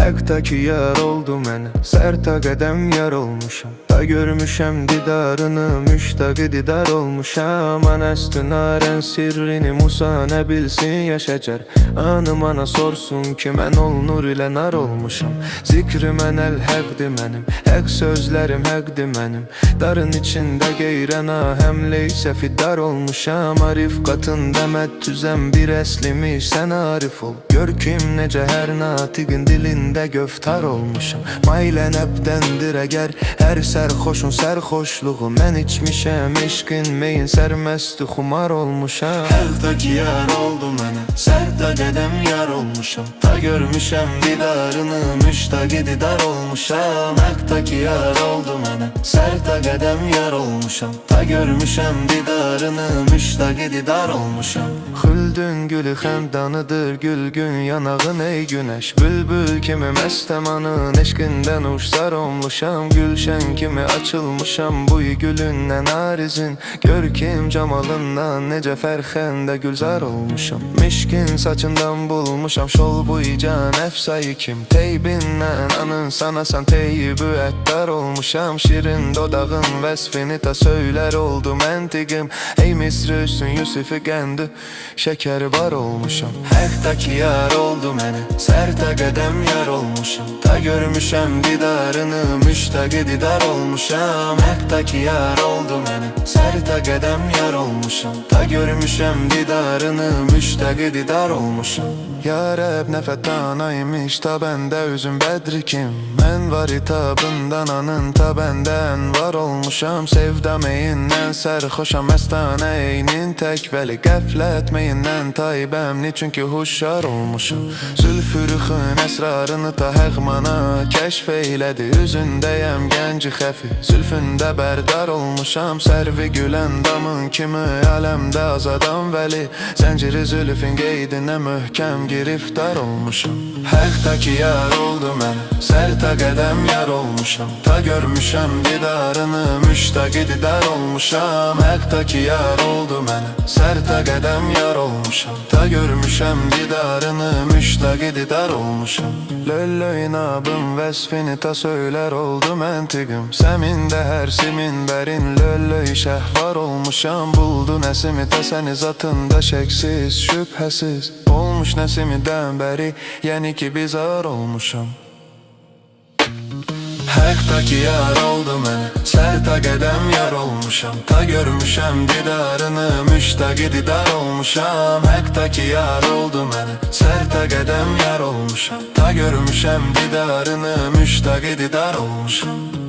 Həqdəki yar oldu mənə, sərta qədəm yar olmuşam. Da görmüşəm didarını, müştaqı didar olmuşam. Anəstünarən sirrini Musa nə bilsin yaşacar. Anım ana sorsun ki mən ol nur ilə nar olmuşam. Zikri mən əl həqdir mənim, həq sözlərim həqdir mənim. Darın içində qeyrəna həmlə isə fiddar olmuşam. Arif qatında məd tüzəm bir əslimi sən arif ol. Gör kim necə hər natiqin dilində göftar olmuşam. Maylə nəbdəndir əgər hər sərxoşun sərxoşluğu. Mən içmişəm eşqin meyin sərməsti xumar olmuşam. Həqdəki yar oldu mənə, sərdə qədəm yar olmuşam. Ta görmüşəm didarını, müştaqi didar olmuşam. Həqdəki yar oldu mənə, sərdə qədəm yar olmuşam. Ta görmüşəm didarını, müştaqi didar olmuşam. Xüldün gülü xəndanıdır gülgün yanağın ey günəş. Bülbül kimi məstəmanın eşqindən uçsar olmuşam. Gülşən kimi açılmışam bu gülündən arizin. Gör kim camalından necə fərxəndə gülzar olmuşam. Mişkin saçından bulmuşam şol buycan əfsayı kim. Teybindən anın sanasan teybü əttar olmuşam. Şirin dodağın vəsfini ta söylər oldu məntiqim. Ey Misri üstün Yusufi qəndi şəkər bar olmuşam. Həqdəki yar oldu mənə, sərdə qədəm yar olmuşam. Ta görmüşəm didarını, müştaqi didar olmuşam. Həqdəki yar oldu mənə, sərdə qədəm yar olmuşam. Ta görmüşəm didarını, müştaqi didar olmuşam. Ya Rəb nəfətdana imiş ta bəndə üzüm bədri kim. Mən var itabından anın ta bəndən var olmuşam. Sevdaməyindən sərxoşam məstana eynin tək vəli. Qəflət meyindən taybəmni çünki huşar olmuşam. Zülfürüxün əsrarını ta həqmana kəşf eylədi. Üzündəyəm gənci xəfi, zülfündə bərdar olmuşam. Sərvi gülən damın kimi aləmdə azadan vəli. Zənciri zülfün qeydinə möhkəm giriftar olmuşam. Həqdəki yar oldu mənə, sərdə qədəm yar olmuşam. Ta görmüşəm didarını, müştaqi didar olmuşam. Həqdəki yar oldu mənə, sərdə qədəm yar olmuşam. Ta görmüşəm didarını, müştaqi didar olmuşam. Löllöy nabın vəsfini ta söylər oldu məntiqim. Səmində hər simin bərin löllöy şəhvar olmuşam. Buldu nəsimi ta səni zatında şəksiz, şübhəsiz. Olmuş nəsimidən bəri, yəni ki bizar olmuşam. Həqdəki yar oldu mənə, sərdə qədəm yar olmuşam. Ta görmüşəm didarını, müştaqi didar olmuşam. Həqdəki yar oldu mənə, sərdə qədəm yar olmuşam. Ta görmüşəm didarını, müştaqi didar olmuşam.